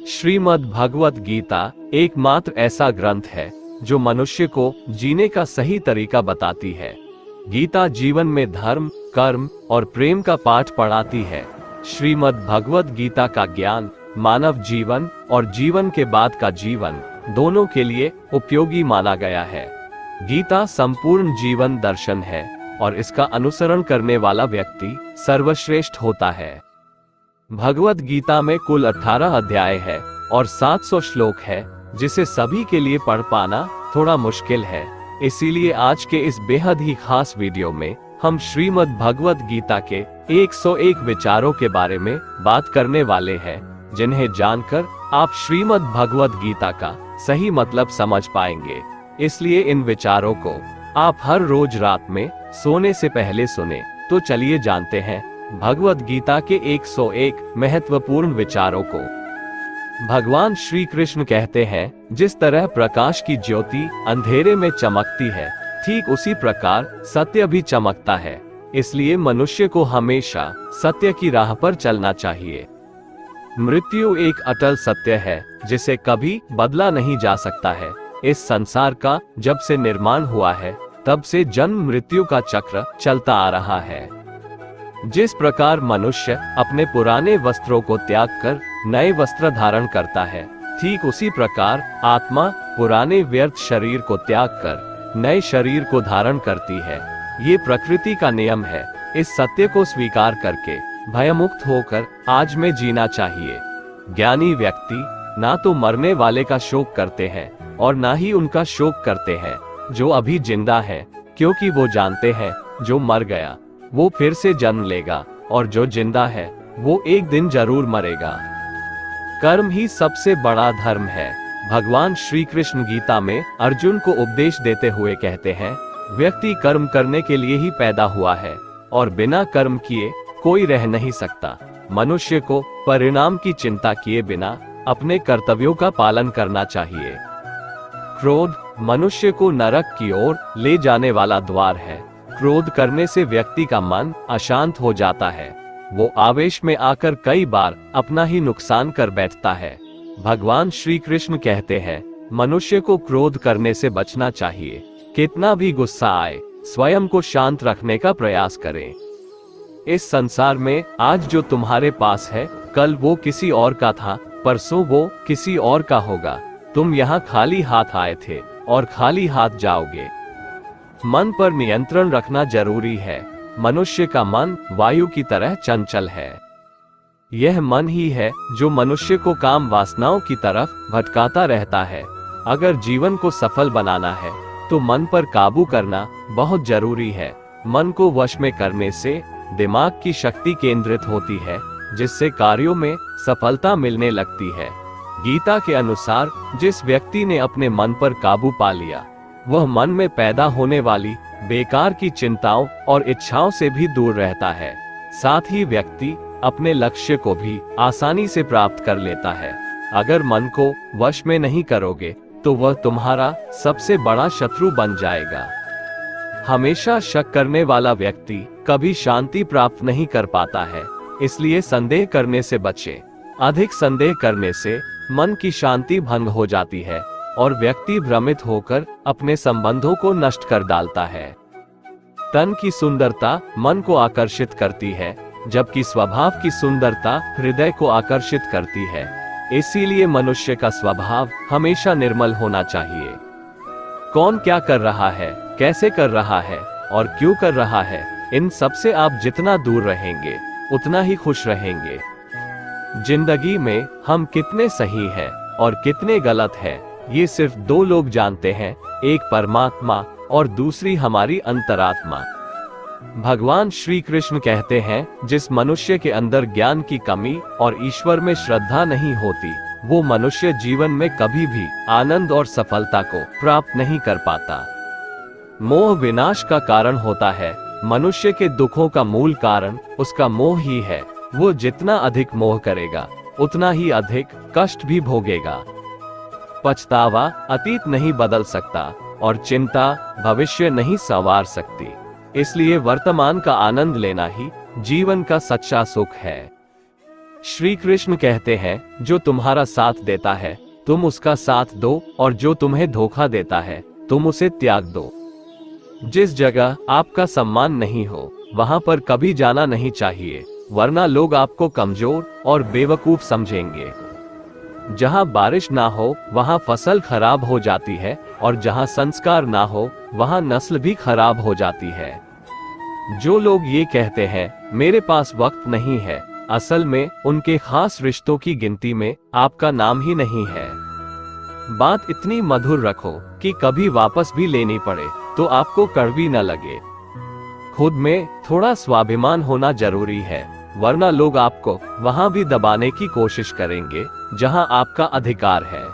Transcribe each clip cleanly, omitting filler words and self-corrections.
श्रीमद् भगवत गीता एकमात्र ऐसा ग्रंथ है जो मनुष्य को जीने का सही तरीका बताती है। गीता जीवन में धर्म, कर्म और प्रेम का पाठ पढ़ाती है। श्रीमद् भगवत गीता का ज्ञान मानव जीवन और जीवन के बाद का जीवन दोनों के लिए उपयोगी माना गया है। गीता संपूर्ण जीवन दर्शन है और इसका अनुसरण करने वाला व्यक्ति सर्वश्रेष्ठ होता है। भगवत गीता में कुल 18 अध्याय है और 700 श्लोक है, जिसे सभी के लिए पढ़ पाना थोड़ा मुश्किल है। इसीलिए आज के इस बेहद ही खास वीडियो में हम श्रीमद् भगवत गीता के 101 विचारों के बारे में बात करने वाले हैं, जिन्हें जानकर आप श्रीमद् भगवत गीता का सही मतलब समझ पाएंगे। इसलिए इन विचारों को आप हर रोज रात में सोने से पहले सुने। तो चलिए जानते हैं भगवत गीता के 101 महत्वपूर्ण विचारों को। भगवान श्री कृष्ण कहते हैं, जिस तरह प्रकाश की ज्योति अंधेरे में चमकती है, ठीक उसी प्रकार सत्य भी चमकता है। इसलिए मनुष्य को हमेशा सत्य की राह पर चलना चाहिए। मृत्यु एक अटल सत्य है जिसे कभी बदला नहीं जा सकता है। इस संसार का जब से निर्माण हुआ है, तब से जन्म मृत्यु का चक्र चलता आ रहा है। जिस प्रकार मनुष्य अपने पुराने वस्त्रों को त्याग कर नए वस्त्र धारण करता है, ठीक उसी प्रकार आत्मा पुराने व्यर्थ शरीर को त्याग कर नए शरीर को धारण करती है। ये प्रकृति का नियम है। इस सत्य को स्वीकार करके भयमुक्त होकर आज में जीना चाहिए। ज्ञानी व्यक्ति ना तो मरने वाले का शोक करते हैं और ना ही उनका शोक करते हैं जो अभी जिंदा है, क्योंकि वो जानते हैं जो मर गया वो फिर से जन्म लेगा और जो जिंदा है वो एक दिन जरूर मरेगा। कर्म ही सबसे बड़ा धर्म है। भगवान श्री कृष्ण गीता में अर्जुन को उपदेश देते हुए कहते हैं, व्यक्ति कर्म करने के लिए ही पैदा हुआ है और बिना कर्म किए कोई रह नहीं सकता। मनुष्य को परिणाम की चिंता किए बिना अपने कर्तव्यों का पालन करना चाहिए। क्रोध मनुष्य को नरक की ओर ले जाने वाला द्वार है। क्रोध करने से व्यक्ति का मन अशांत हो जाता है। वो आवेश में आकर कई बार अपना ही नुकसान कर बैठता है। भगवान श्री कृष्ण कहते हैं, मनुष्य को क्रोध करने से बचना चाहिए। कितना भी गुस्सा आए, स्वयं को शांत रखने का प्रयास करें। इस संसार में आज जो तुम्हारे पास है, कल वो किसी और का था, परसों वो किसी और का होगा। तुम यहाँ खाली हाथ आए थे और खाली हाथ जाओगे। मन पर नियंत्रण रखना जरूरी है। मनुष्य का मन वायु की तरह चंचल है। यह मन ही है जो मनुष्य को काम वासनाओं की तरफ भटकाता रहता है। अगर जीवन को सफल बनाना है तो मन पर काबू करना बहुत जरूरी है। मन को वश में करने से दिमाग की शक्ति केंद्रित होती है, जिससे कार्यों में सफलता मिलने लगती है। गीता के अनुसार जिस व्यक्ति ने अपने मन पर काबू पा लिया, वह मन में पैदा होने वाली बेकार की चिंताओं और इच्छाओं से भी दूर रहता है। साथ ही व्यक्ति अपने लक्ष्य को भी आसानी से प्राप्त कर लेता है। अगर मन को वश में नहीं करोगे तो वह तुम्हारा सबसे बड़ा शत्रु बन जाएगा। हमेशा शक करने वाला व्यक्ति कभी शांति प्राप्त नहीं कर पाता है। इसलिए संदेह करने से बचें। अधिक संदेह करने से मन की शांति भंग हो जाती है और व्यक्ति भ्रमित होकर अपने संबंधों को नष्ट कर डालता है। तन की सुंदरता मन को आकर्षित करती है, जबकि स्वभाव की सुंदरता हृदय को आकर्षित करती है। इसीलिए मनुष्य का स्वभाव हमेशा निर्मल होना चाहिए। कौन क्या कर रहा है, कैसे कर रहा है और क्यों कर रहा है, इन सब से आप जितना दूर रहेंगे उतना ही खुश रहेंगे। जिंदगी में हम कितने सही हैं और कितने गलत हैं, ये सिर्फ दो लोग जानते हैं, एक परमात्मा और दूसरी हमारी अंतरात्मा। भगवान श्री कृष्ण कहते हैं, जिस मनुष्य के अंदर ज्ञान की कमी और ईश्वर में श्रद्धा नहीं होती, वो मनुष्य जीवन में कभी भी आनंद और सफलता को प्राप्त नहीं कर पाता। मोह विनाश का कारण होता है। मनुष्य के दुखों का मूल कारण उसका मोह ही है। वो जितना अधिक मोह करेगा उतना ही अधिक कष्ट भी भोगेगा। पछतावा अतीत नहीं बदल सकता और चिंता भविष्य नहीं संवार सकती। इसलिए वर्तमान का आनंद लेना ही जीवन का सच्चा सुख है। श्री कृष्ण कहते हैं, जो तुम्हारा साथ देता है तुम उसका साथ दो, और जो तुम्हें धोखा देता है तुम उसे त्याग दो। जिस जगह आपका सम्मान नहीं हो वहां पर कभी जाना नहीं चाहिए, वरना लोग आपको कमजोर और बेवकूफ समझेंगे। जहां बारिश ना हो वहां फसल खराब हो जाती है, और जहां संस्कार ना हो वहां नस्ल भी खराब हो जाती है। जो लोग ये कहते हैं मेरे पास वक्त नहीं है, असल में उनके खास रिश्तों की गिनती में आपका नाम ही नहीं है। बात इतनी मधुर रखो कि कभी वापस भी लेनी पड़े तो आपको कड़वी न लगे। खुद में थोड़ा स्वाभिमान होना जरूरी है, वरना लोग आपको वहां भी दबाने की कोशिश करेंगे जहां आपका अधिकार है।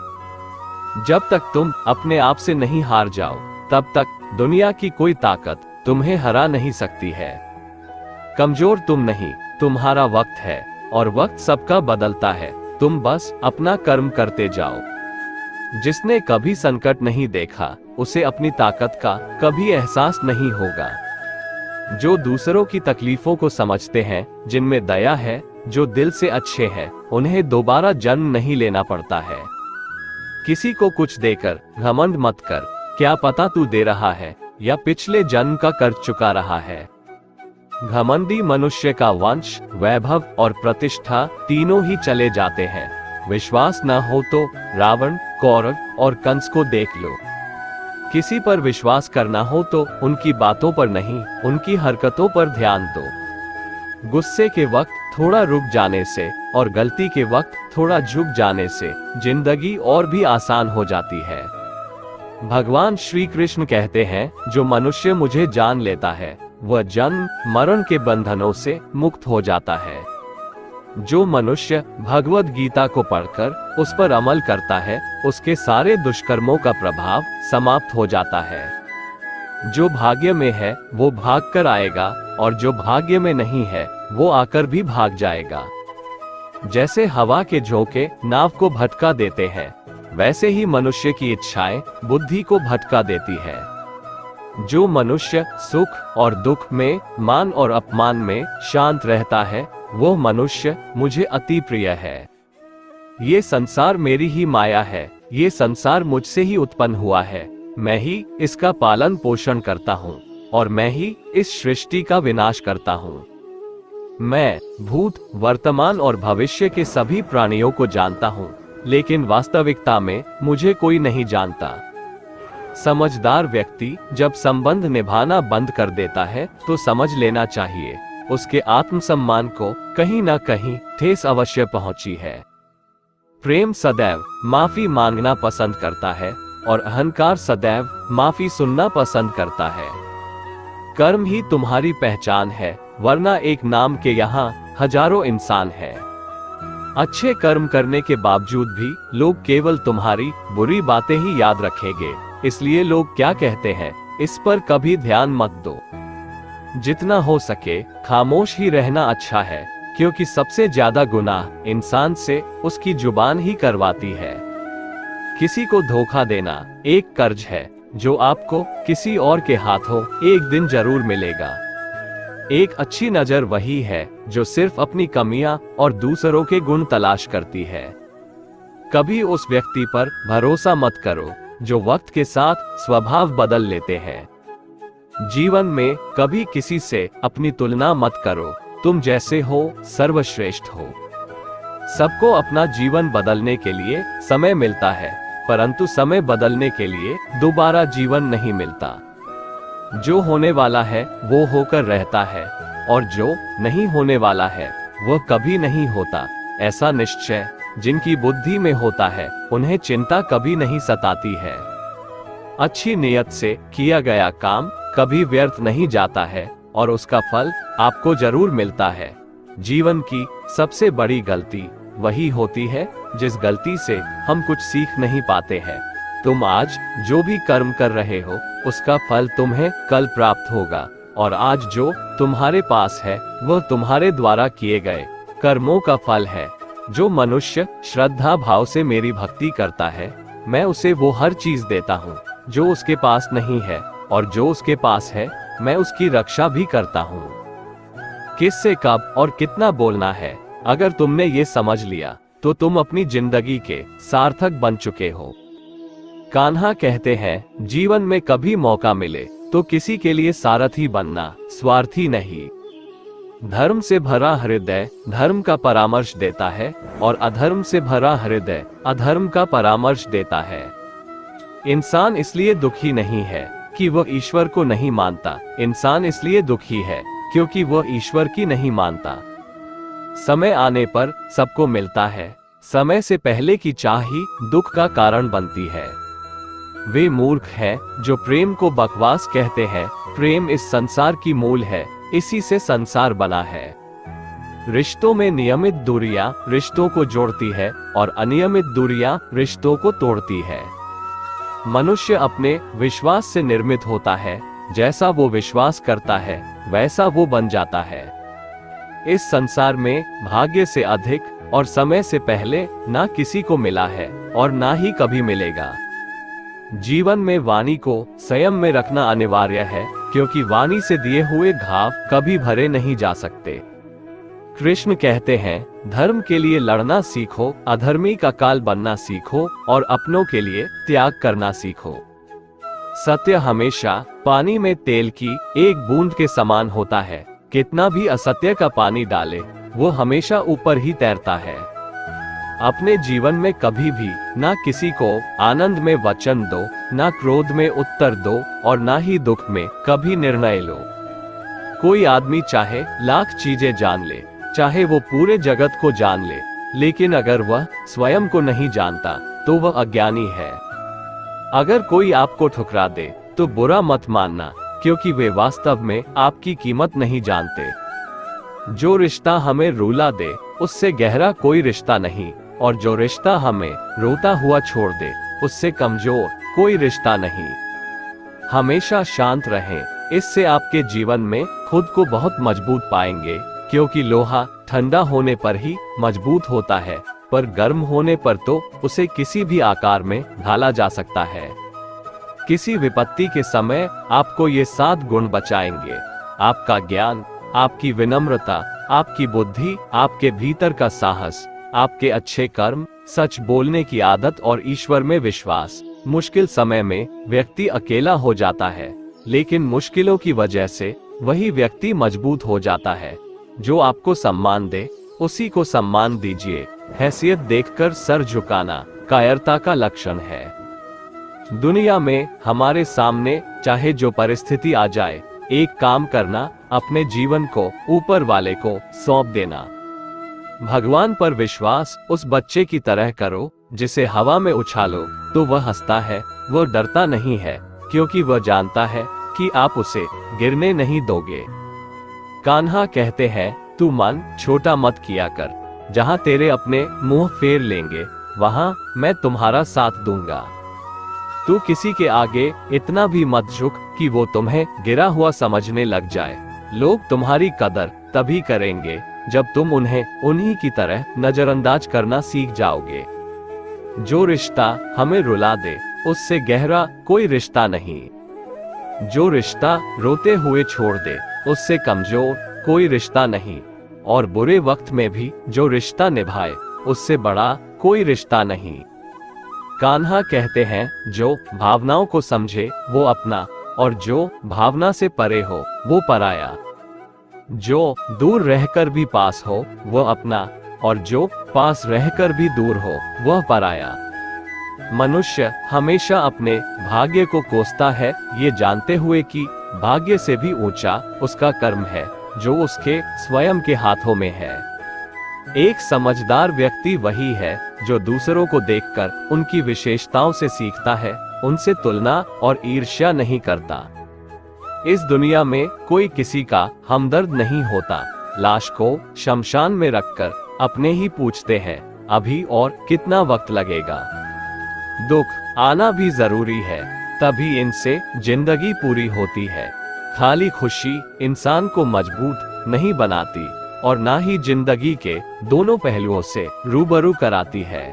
जब तक तुम अपने आप से नहीं हार जाओ तब तक दुनिया की कोई ताकत तुम्हें हरा नहीं सकती है। कमजोर तुम नहीं, तुम्हारा वक्त है, और वक्त सबका बदलता है। तुम बस अपना कर्म करते जाओ। जिसने कभी संकट नहीं देखा उसे अपनी ताकत का कभी एहसास नहीं होगा। जो दूसरों की तकलीफों को समझते हैं, जिनमें दया है, जो दिल से अच्छे हैं, उन्हें दोबारा जन्म नहीं लेना पड़ता है। किसी को कुछ देकर घमंड मत कर, क्या पता तू दे रहा है या पिछले जन्म का कर्ज चुका रहा है। घमंडी मनुष्य का वंश, वैभव और प्रतिष्ठा तीनों ही चले जाते हैं। विश्वास न हो तो रावण, कौरव और कंस को देख लो। किसी पर विश्वास करना हो तो उनकी बातों पर नहीं, उनकी हरकतों पर ध्यान दो। गुस्से के वक्त थोड़ा रुक जाने से और गलती के वक्त थोड़ा झुक जाने से जिंदगी और भी आसान हो जाती है। भगवान श्री कृष्ण कहते हैं, जो मनुष्य मुझे जान लेता है वह जन्म मरण के बंधनों से मुक्त हो जाता है। जो मनुष्य भगवद गीता को पढ़कर उस पर अमल करता है, उसके सारे दुष्कर्मों का प्रभाव समाप्त हो जाता है। जो भाग्य में है वो भाग कर आएगा, और जो भाग्य में नहीं है वो आकर भी भाग जाएगा। जैसे हवा के झोंके नाव को भटका देते हैं, वैसे ही मनुष्य की इच्छाएं बुद्धि को भटका देती है। जो मनुष्य सुख और दुख में, मान और अपमान में शांत रहता है, वो मनुष्य मुझे अति प्रिय है। ये संसार मेरी ही माया है, ये संसार मुझसे ही उत्पन्न हुआ है। मैं ही इसका पालन पोषण करता हूँ, और मैं ही इस सृष्टि का विनाश करता हूँ। मैं भूत, वर्तमान और भविष्य के सभी प्राणियों को जानता हूँ, लेकिन वास्तविकता में मुझे कोई नहीं जानता। समझदार व्यक्ति जब संबंध निभाना बंद कर देता है तो समझ लेना चाहिए उसके आत्मसम्मान को कहीं न कहीं ठेस अवश्य पहुंची है। प्रेम सदैव माफी मांगना पसंद करता है, और अहंकार सदैव माफी सुनना पसंद करता है। कर्म ही तुम्हारी पहचान है, वरना एक नाम के यहाँ हजारों इंसान हैं। अच्छे कर्म करने के बावजूद भी लोग केवल तुम्हारी बुरी बातें ही याद रखेंगे, इसलिए लोग क्या कहते हैं इस पर कभी ध्यान मत दो। जितना हो सके खामोश ही रहना अच्छा है, क्योंकि सबसे ज्यादा गुनाह इंसान से उसकी जुबान ही करवाती है। किसी को धोखा देना एक कर्ज है जो आपको किसी और के हाथों एक दिन जरूर मिलेगा। एक अच्छी नजर वही है जो सिर्फ अपनी कमियां और दूसरों के गुण तलाश करती है। कभी उस व्यक्ति पर भरोसा मत करो जो वक्त के साथ स्वभाव बदल लेते हैं। जीवन में कभी किसी से अपनी तुलना मत करो, तुम जैसे हो सर्वश्रेष्ठ हो। सबको अपना जीवन बदलने के लिए समय मिलता है, परंतु समय बदलने के लिए दोबारा जीवन नहीं मिलता। जो होने वाला है वो होकर रहता है, और जो नहीं होने वाला है वह कभी नहीं होता। ऐसा निश्चय जिनकी बुद्धि में होता है उन्हें चिंता कभी नहीं सताती है। अच्छी नियत से किया गया काम कभी व्यर्थ नहीं जाता है, और उसका फल आपको जरूर मिलता है। जीवन की सबसे बड़ी गलती वही होती है जिस गलती से हम कुछ सीख नहीं पाते हैं। तुम आज जो भी कर्म कर रहे हो उसका फल तुम्हें कल प्राप्त होगा, और आज जो तुम्हारे पास है वह तुम्हारे द्वारा किए गए कर्मों का फल है। जो मनुष्य श्रद्धा भाव से मेरी भक्ति करता है, मैं उसे वो हर चीज देता हूँ जो उसके पास नहीं है, और जो उसके पास है मैं उसकी रक्षा भी करता हूँ। किससे कब और कितना बोलना है अगर तुमने ये समझ लिया तो तुम अपनी जिंदगी के सार्थक बन चुके हो। कान्हा कहते हैं, जीवन में कभी मौका मिले तो किसी के लिए सारथी बनना, स्वार्थी नहीं। धर्म से भरा हृदय धर्म का परामर्श देता है और अधर्म से भरा हृदय अधर्म का परामर्श देता है। इंसान इसलिए दुखी नहीं है कि वह ईश्वर को नहीं मानता, इंसान इसलिए दुखी है क्योंकि वह ईश्वर की नहीं मानता। समय आने पर सबको मिलता है, समय से पहले की चाह ही दुख का कारण बनती है। वे मूर्ख हैं जो प्रेम को बकवास कहते हैं। प्रेम इस संसार की मूल है, इसी से संसार बना है। रिश्तों में नियमित दूरियां रिश्तों को जोड़ती है और अनियमित दूरियां रिश्तों को तोड़ती है। मनुष्य अपने विश्वास से निर्मित होता है, जैसा वो विश्वास करता है वैसा वो बन जाता है। इस संसार में भाग्य से अधिक और समय से पहले ना किसी को मिला है और ना ही कभी मिलेगा। जीवन में वाणी को संयम में रखना अनिवार्य है, क्योंकि वाणी से दिए हुए घाव कभी भरे नहीं जा सकते। कृष्ण कहते हैं, धर्म के लिए लड़ना सीखो, अधर्मी का काल बनना सीखो और अपनों के लिए त्याग करना सीखो। सत्य हमेशा पानी में तेल की एक बूंद के समान होता है। कितना भी असत्य का पानी डाले वो हमेशा ऊपर ही तैरता है। अपने जीवन में कभी भी ना किसी को आनंद में वचन दो, ना क्रोध में उत्तर दो और ना ही दुख में कभी निर्णय लो। कोई आदमी चाहे लाख चीजें जान ले, चाहे वो पूरे जगत को जान ले, लेकिन अगर वह स्वयं को नहीं जानता तो वह अज्ञानी है। अगर कोई आपको ठुकरा दे तो बुरा मत मानना, क्योंकि वे वास्तव में आपकी कीमत नहीं जानते। जो रिश्ता हमें रुला दे उससे गहरा कोई रिश्ता नहीं, और जो रिश्ता हमें रोता हुआ छोड़ दे उससे कमजोर कोई रिश्ता नहीं। हमेशा शांत रहें, इससे आपके जीवन में खुद को बहुत मजबूत पाएंगे, क्योंकि लोहा ठंडा होने पर ही मजबूत होता है, पर गर्म होने पर तो उसे किसी भी आकार में ढाला जा सकता है। किसी विपत्ति के समय आपको ये 7 गुण बचाएंगे: आपका ज्ञान, आपकी विनम्रता, आपकी बुद्धि, आपके भीतर का साहस, आपके अच्छे कर्म, सच बोलने की आदत और ईश्वर में विश्वास। मुश्किल समय में व्यक्ति अकेला हो जाता है, लेकिन मुश्किलों की वजह से वही व्यक्ति मजबूत हो जाता है। जो आपको सम्मान दे उसी को सम्मान दीजिए। हैसियत देखकर सर झुकाना कायरता का लक्षण है। दुनिया में हमारे सामने चाहे जो परिस्थिति आ जाए, एक काम करना, अपने जीवन को ऊपर वाले को सौंप देना। भगवान पर विश्वास उस बच्चे की तरह करो जिसे हवा में उछालो तो वह हंसता है, वह डरता नहीं है, क्योंकि वह जानता है कि आप उसे गिरने नहीं दोगे। कान्हा कहते हैं, तू मन छोटा मत किया कर, जहां तेरे अपने मुंह फेर लेंगे वहां मैं तुम्हारा साथ दूंगा। तू किसी के आगे इतना भी मत झुक कि वो तुम्हें गिरा हुआ समझने लग जाए। लोग तुम्हारी कदर तभी करेंगे जब तुम उन्हें उन्हीं की तरह नजरअंदाज करना सीख जाओगे। जो रिश्ता हमें रुला दे उससे गहरा कोई रिश्ता नहीं। जो रिश्ता रोते हुए छोड़ दे उससे कमजोर कोई रिश्ता नहीं, और बुरे वक्त में भी जो रिश्ता निभाए उससे बड़ा कोई रिश्ता नहीं। कान्हा कहते हैं, जो भावनाओं को समझे वो अपना, और जो भावना से परे हो वो पराया। जो दूर रहकर भी पास हो वह अपना, और जो पास रहकर भी दूर हो वह पराया। मनुष्य हमेशा अपने भाग्य को कोसता है, ये जानते हुए कि भाग्य से भी ऊंचा उसका कर्म है जो उसके स्वयं के हाथों में है। एक समझदार व्यक्ति वही है जो दूसरों को देखकर उनकी विशेषताओं से सीखता है, उनसे तुलना और ईर्ष्या नहीं करता। इस दुनिया में कोई किसी का हमदर्द नहीं होता। लाश को शमशान में रखकर अपने ही पूछते हैं, अभी और कितना वक्त लगेगा। दुख आना भी जरूरी है, तभी इनसे जिंदगी पूरी होती है। खाली खुशी इंसान को मजबूत नहीं बनाती और ना ही जिंदगी के दोनों पहलुओं से रूबरू कराती है।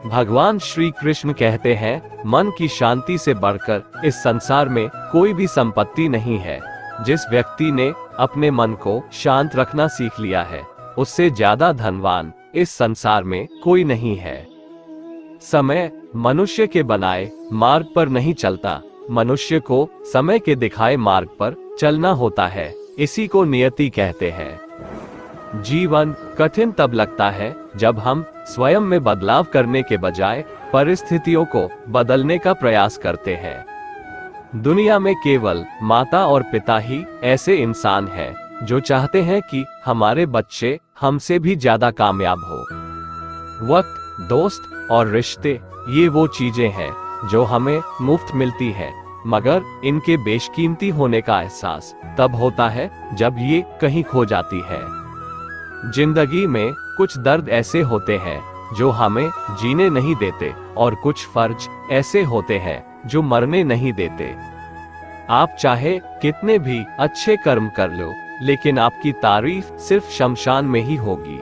भगवान श्री कृष्ण कहते हैं, मन की शांति से बढ़कर इस संसार में कोई भी संपत्ति नहीं है। जिस व्यक्ति ने अपने मन को शांत रखना सीख लिया है उससे ज्यादा धनवान इस संसार में कोई नहीं है। समय मनुष्य के बनाए मार्ग पर नहीं चलता, मनुष्य को समय के दिखाए मार्ग पर चलना होता है। इसी को नियति कहते हैं। जीवन कठिन तब लगता है जब हम स्वयं में बदलाव करने के बजाय परिस्थितियों को बदलने का प्रयास करते हैं। दुनिया में केवल माता और पिता ही ऐसे इंसान हैं जो चाहते हैं कि हमारे बच्चे हमसे भी ज्यादा कामयाब हो। वक्त, दोस्त और रिश्ते ये वो चीजें हैं जो हमें मुफ्त मिलती हैं, मगर इनके बेशकीमती होने का एहसास तब होता है जब ये कहीं खो जाती है। जिंदगी में कुछ दर्द ऐसे होते हैं जो हमें जीने नहीं देते और कुछ फर्ज ऐसे होते हैं जो मरने नहीं देते। आप चाहे कितने भी अच्छे कर्म कर लो, लेकिन आपकी तारीफ सिर्फ शमशान में ही होगी।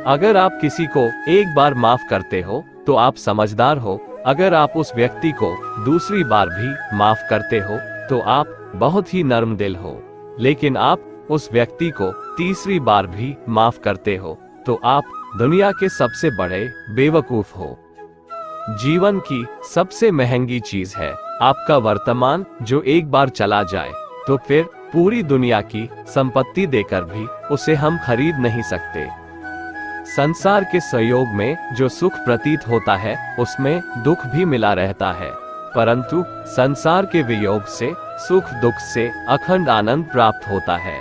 अगर आप किसी को एक बार माफ करते हो तो आप समझदार हो। अगर आप उस व्यक्ति को दूसरी बार भी माफ करते हो तो आप बहुत ही नर्म दिल हो। लेकिन आप उस व्यक्ति को तीसरी बार भी माफ करते हो तो आप दुनिया के सबसे बड़े बेवकूफ हो। जीवन की सबसे महंगी चीज है आपका वर्तमान, जो एक बार चला जाए तो फिर पूरी दुनिया की संपत्ति देकर भी उसे हम खरीद नहीं सकते। संसार के सहयोग में जो सुख प्रतीत होता है उसमें दुख भी मिला रहता है, परंतु संसार के वियोग से सुख दुख से अखंड आनंद प्राप्त होता है।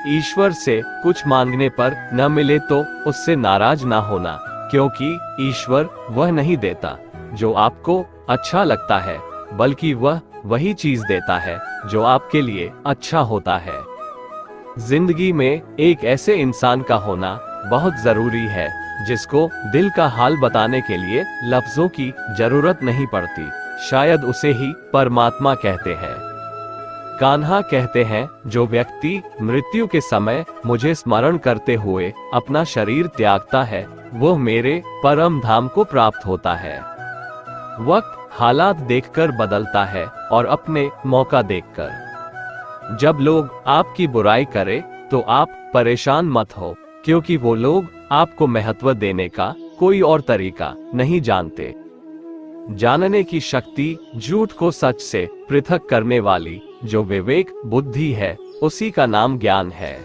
ईश्वर से कुछ मांगने पर न मिले तो उससे नाराज ना होना, क्योंकि ईश्वर वह नहीं देता जो आपको अच्छा लगता है, बल्कि वह वही चीज देता है जो आपके लिए अच्छा होता है। जिंदगी में एक ऐसे इंसान का होना बहुत जरूरी है जिसको दिल का हाल बताने के लिए लफ्जों की जरूरत नहीं पड़ती। शायद उसे ही परमात्मा कहते हैं। कान्हा कहते हैं, जो व्यक्ति मृत्यु के समय मुझे स्मरण करते हुए अपना शरीर त्यागता है वो मेरे परम धाम को प्राप्त होता है। वक्त हालात देखकर बदलता है और अपने मौका देखकर। जब लोग आपकी बुराई करें तो आप परेशान मत हो, क्योंकि वो लोग आपको महत्व देने का कोई और तरीका नहीं जानते। जानने की शक्ति झूठ को सच से पृथक करने वाली जो विवेक बुद्धि है, उसी का नाम ज्ञान है।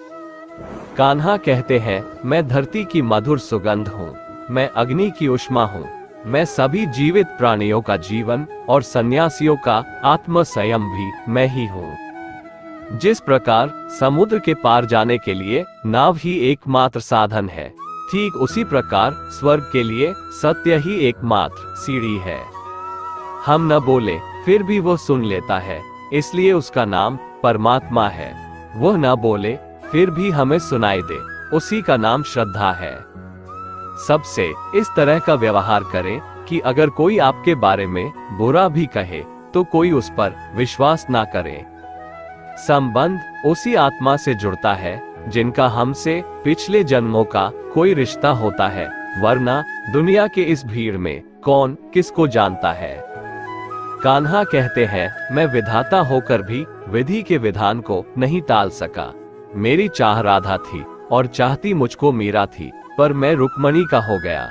कान्हा कहते हैं, मैं धरती की मधुर सुगंध हूँ, मैं अग्नि की उष्मा हूँ, मैं सभी जीवित प्राणियों का जीवन और सन्यासियों का आत्म संयम भी मैं ही हूँ। जिस प्रकार समुद्र के पार जाने के लिए नाव ही एकमात्र साधन है, ठीक उसी प्रकार स्वर्ग के लिए सत्य ही एकमात्र सीढ़ी है। हम न बोले फिर भी वो सुन लेता है, इसलिए उसका नाम परमात्मा है। वह न बोले फिर भी हमें सुनाई दे, उसी का नाम श्रद्धा है। सबसे इस तरह का व्यवहार करें कि अगर कोई आपके बारे में बुरा भी कहे तो कोई उस पर विश्वास ना करे। संबंध उसी आत्मा से जुड़ता है जिनका हमसे पिछले जन्मों का कोई रिश्ता होता है, वरना दुनिया के इस भीड़ में कौन किसको जानता है। कान्हा कहते हैं, मैं विधाता होकर भी विधि के विधान को नहीं टाल सका। मेरी चाह राधा थी और चाहती मुझको मीरा थी, पर मैं रुक्मणी का हो गया।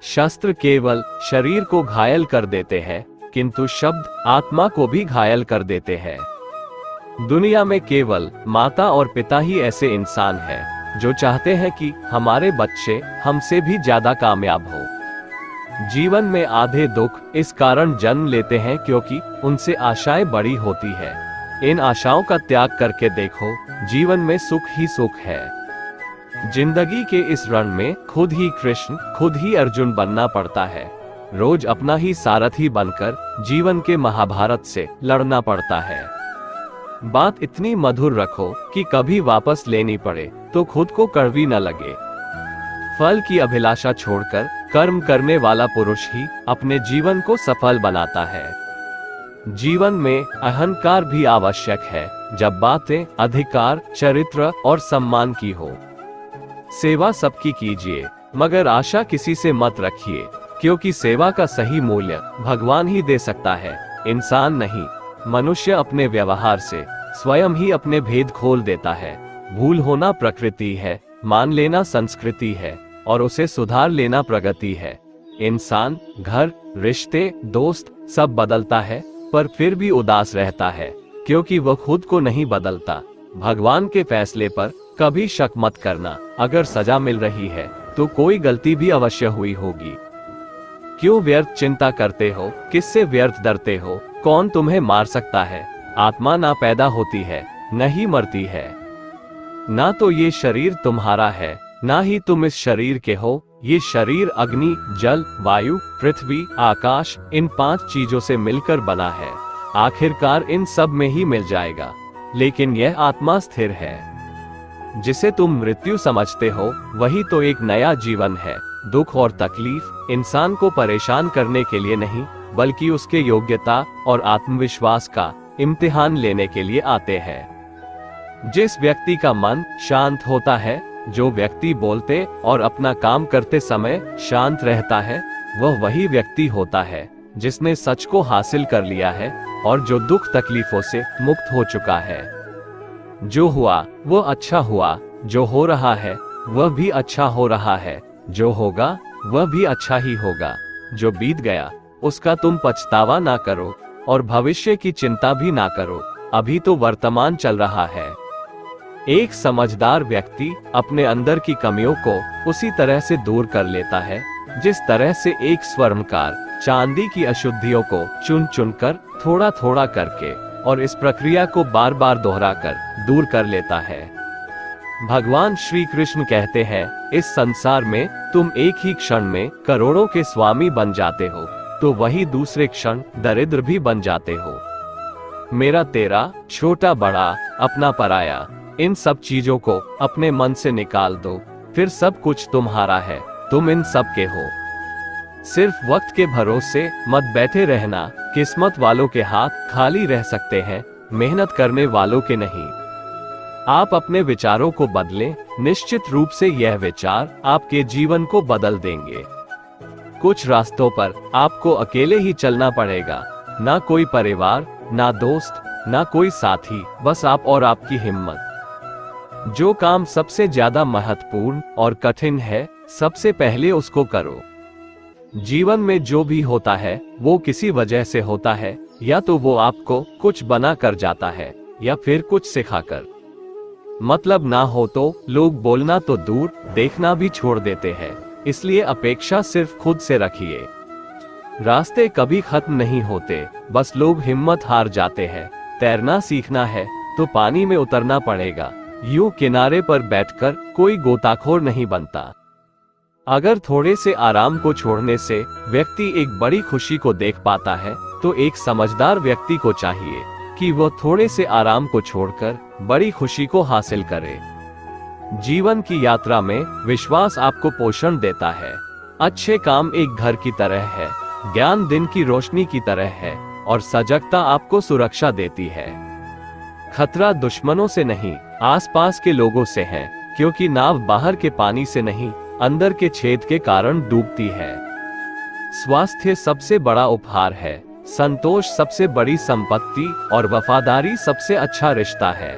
शस्त्र केवल शरीर को घायल कर देते हैं, किंतु शब्द आत्मा को भी घायल कर देते हैं। दुनिया में केवल माता और पिता ही ऐसे इंसान हैं जो चाहते हैं कि हमारे बच्चे हमसे भी ज्यादा कामयाब हो। जीवन में आधे दुख इस कारण जन्म लेते हैं क्योंकि उनसे आशाएं बड़ी होती है। इन आशाओं का त्याग करके देखो, जीवन में सुख ही सुख है। जिंदगी के इस रण में खुद ही कृष्ण, खुद ही अर्जुन बनना पड़ता है। रोज अपना ही सारथी बनकर जीवन के महाभारत से लड़ना पड़ता है। बात इतनी मधुर रखो कि कभी वापस लेनी पड़े तो खुद को कड़वी न लगे। फल की अभिलाषा छोड़कर कर्म करने वाला पुरुष ही अपने जीवन को सफल बनाता है। जीवन में अहंकार भी आवश्यक है जब बातें अधिकार, चरित्र और सम्मान की हो। सेवा सबकी कीजिए, मगर आशा किसी से मत रखिए, क्योंकि सेवा का सही मूल्य भगवान ही दे सकता है, इंसान नहीं। मनुष्य अपने व्यवहार से स्वयं ही अपने भेद खोल देता है। भूल होना प्रकृति है, मान लेना संस्कृति है और उसे सुधार लेना प्रगति है। इंसान, घर, रिश्ते, दोस्त सब बदलता है, पर फिर भी उदास रहता है क्योंकि वह खुद को नहीं बदलता। भगवान के फैसले पर कभी शक मत करना। अगर सजा मिल रही है तो कोई गलती भी अवश्य हुई होगी। क्यों व्यर्थ चिंता करते हो? किससे व्यर्थ डरते हो? कौन तुम्हें मार सकता है? आत्मा ना पैदा होती है, न ही मरती है। ना तो ये शरीर तुम्हारा है, ना ही तुम इस शरीर के हो। ये शरीर अग्नि, जल, वायु, पृथ्वी, आकाश इन 5 चीजों से मिलकर बना है। आखिरकार इन सब में ही मिल जाएगा। लेकिन यह आत्मा स्थिर है। जिसे तुम मृत्यु समझते हो वही तो एक नया जीवन है। दुख और तकलीफ इंसान को परेशान करने के लिए नहीं, बल्कि उसके योग्यता और आत्मविश्वास का इम्तिहान लेने के लिए आते हैं। जिस व्यक्ति का मन शांत होता है, जो व्यक्ति बोलते और अपना काम करते समय शांत रहता है, वह वही व्यक्ति होता है जिसने सच को हासिल कर लिया है और जो दुख तकलीफों से मुक्त हो चुका है। जो हुआ वो अच्छा हुआ, जो हो रहा है वह भी अच्छा हो रहा है, जो होगा वह भी अच्छा ही होगा। जो बीत गया उसका तुम पछतावा ना करो और भविष्य की चिंता भी ना करो। अभी तो वर्तमान चल रहा है। एक समझदार व्यक्ति अपने अंदर की कमियों को उसी तरह से दूर कर लेता है जिस तरह से एक स्वर्णकार चांदी की अशुद्धियों को चुन चुन कर थोड़ा थोड़ा करके और इस प्रक्रिया को बार बार दोहराकर दूर कर लेता है। भगवान श्री कृष्ण कहते हैं, इस संसार में तुम एक ही क्षण में करोड़ों के स्वामी बन जाते हो, तो वही दूसरे क्षण दरिद्र भी बन जाते हो। मेरा तेरा, छोटा बड़ा, अपना पराया, इन सब चीजों को अपने मन से निकाल दो, फिर सब कुछ तुम्हारा है, तुम इन सब के हो। सिर्फ वक्त के भरोसे मत बैठे रहना। किस्मत वालों के हाथ खाली रह सकते हैं, मेहनत करने वालों के नहीं। आप अपने विचारों को बदलें, निश्चित रूप से यह विचार आपके जीवन को बदल देंगे। कुछ रास्तों पर आपको अकेले ही चलना पड़ेगा, ना कोई परिवार, ना दोस्त, ना कोई साथी, बस आप और आपकी हिम्मत। जो काम सबसे ज्यादा महत्वपूर्ण और कठिन है, सबसे पहले उसको करो। जीवन में जो भी होता है वो किसी वजह से होता है, या तो वो आपको कुछ बना कर जाता है या फिर कुछ सिखाकर। मतलब ना हो तो लोग बोलना तो दूर, देखना भी छोड़ देते हैं। इसलिए अपेक्षा सिर्फ खुद से रखिए। रास्ते कभी खत्म नहीं होते, बस लोग हिम्मत हार जाते हैं। तैरना सीखना है तो पानी में उतरना पड़ेगा। यूं किनारे पर बैठकर कोई गोताखोर नहीं बनता। अगर थोड़े से आराम को छोड़ने से व्यक्ति एक बड़ी खुशी को देख पाता है, तो एक समझदार व्यक्ति को चाहिए कि वह थोड़े से आराम को छोड़कर बड़ी खुशी को हासिल करे। जीवन की यात्रा में विश्वास आपको पोषण देता है। अच्छे काम एक घर की तरह है, ज्ञान दिन की रोशनी की तरह है और सजगता आपको सुरक्षा देती है। खतरा दुश्मनों से नहीं, आसपास के लोगों से है, क्योंकि नाव बाहर के पानी से नहीं, अंदर के छेद के कारण डूबती है। स्वास्थ्य सबसे बड़ा उपहार है, संतोष सबसे बड़ी संपत्ति और वफादारी सबसे अच्छा रिश्ता है।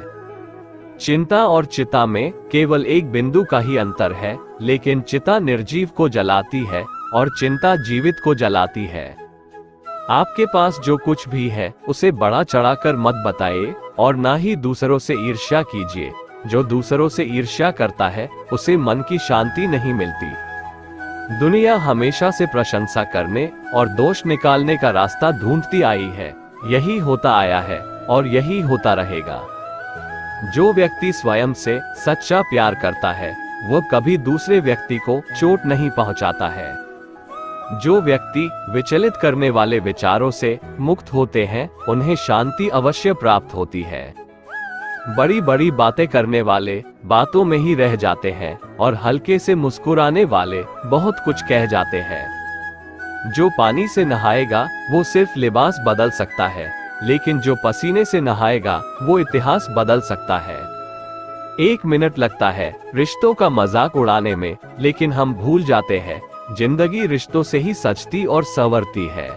चिंता और चिता में केवल एक बिंदु का ही अंतर है, लेकिन चिता निर्जीव को जलाती है और चिंता जीवित को जलाती है। आपके पास जो कुछ भी है उसे बढ़ा चढ़ाकर मत बताइए और ना ही दूसरों से ईर्ष्या कीजिए। जो दूसरों से ईर्ष्या करता है उसे मन की शांति नहीं मिलती। दुनिया हमेशा से प्रशंसा करने और दोष निकालने का रास्ता ढूंढती आई है। यही होता आया है और यही होता रहेगा। जो व्यक्ति स्वयं से सच्चा प्यार करता है वह कभी दूसरे व्यक्ति को चोट नहीं पहुंचाता है। जो व्यक्ति विचलित करने वाले विचारों से मुक्त होते हैं उन्हें शांति अवश्य प्राप्त होती है। बड़ी बड़ी बातें करने वाले बातों में ही रह जाते हैं और हल्के से मुस्कुराने वाले बहुत कुछ कह जाते हैं। जो पानी से नहाएगा वो सिर्फ लिबास बदल सकता है, लेकिन जो पसीने से नहाएगा वो इतिहास बदल सकता है। 1 मिनट लगता है रिश्तों का मजाक उड़ाने में, लेकिन हम भूल जाते हैं जिंदगी रिश्तों से ही सजती और संवरती है।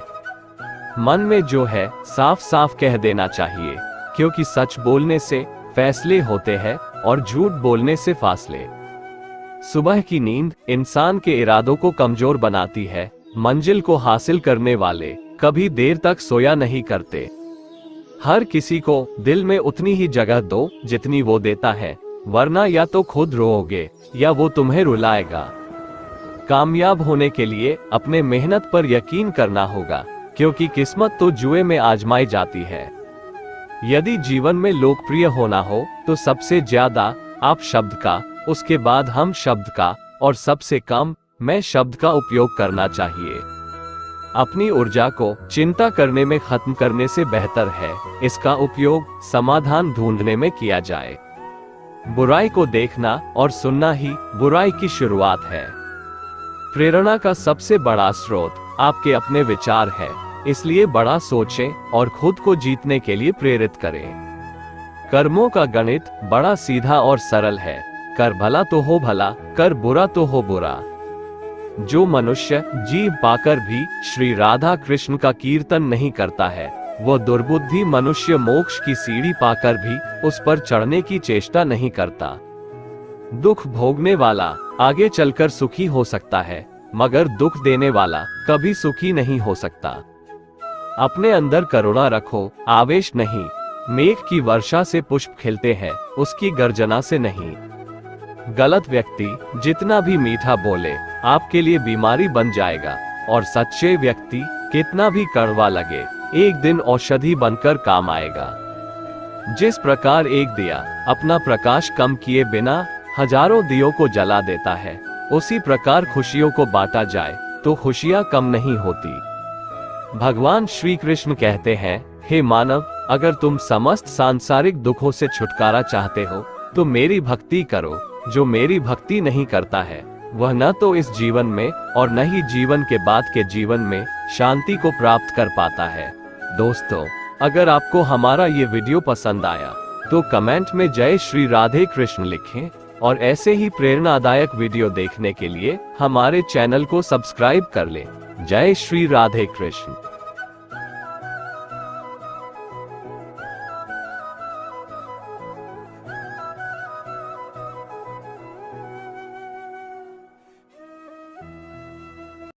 मन में जो है साफ साफ कह देना चाहिए, क्योंकि सच बोलने से फैसले होते हैं और झूठ बोलने से फासले। सुबह की नींद इंसान के इरादों को कमजोर बनाती है। मंजिल को हासिल करने वाले कभी देर तक सोया नहीं करते। हर किसी को दिल में उतनी ही जगह दो जितनी वो देता है, वरना या तो खुद रोओगे या वो तुम्हें रुलाएगा। कामयाब होने के लिए अपने मेहनत पर यकीन करना होगा, क्योंकि किस्मत तो जुए में आजमाई जाती है। यदि जीवन में लोकप्रिय होना हो तो सबसे ज्यादा आप शब्द का, उसके बाद हम शब्द का और सबसे कम मैं शब्द का उपयोग करना चाहिए। अपनी ऊर्जा को चिंता करने में खत्म करने से बेहतर है इसका उपयोग समाधान ढूंढने में किया जाए। बुराई को देखना और सुनना ही बुराई की शुरुआत है। प्रेरणा का सबसे बड़ा स्रोत आपके अपने विचार है, इसलिए बड़ा सोचें और खुद को जीतने के लिए प्रेरित करें। कर्मों का गणित बड़ा सीधा और सरल है। कर भला तो हो भला, कर बुरा तो हो बुरा। जो मनुष्य जीव पाकर भी श्री राधा कृष्ण का कीर्तन नहीं करता है, वो दुर्बुद्धि मनुष्य मोक्ष की सीढ़ी पाकर भी उस पर चढ़ने की चेष्टा नहीं करता। दुख भोगने वाला आगे चलकर सुखी हो सकता है, मगर दुख देने वाला कभी सुखी नहीं हो सकता। अपने अंदर करुणा रखो, आवेश नहीं। मेघ की वर्षा से पुष्प खिलते हैं, उसकी गर्जना से नहीं। गलत व्यक्ति जितना भी मीठा बोले आपके लिए बीमारी बन जाएगा, और सच्चे व्यक्ति कितना भी कड़वा लगे एक दिन औषधि बनकर काम आएगा। जिस प्रकार एक दिया अपना प्रकाश कम किए बिना हजारों दियों को जला देता है, उसी प्रकार खुशियों को बांटा जाए तो खुशियां कम नहीं होती। भगवान श्री कृष्ण कहते हैं, हे मानव, अगर तुम समस्त सांसारिक दुखों से छुटकारा चाहते हो तो मेरी भक्ति करो। जो मेरी भक्ति नहीं करता है वह न तो इस जीवन में और न ही जीवन के बाद के जीवन में शांति को प्राप्त कर पाता है। दोस्तों, अगर आपको हमारा ये वीडियो पसंद आया तो कमेंट में जय श्री राधे कृष्ण लिखें, और ऐसे ही प्रेरणादायक वीडियो देखने के लिए हमारे चैनल को सब्सक्राइब कर लें। जय श्री राधे कृष्ण।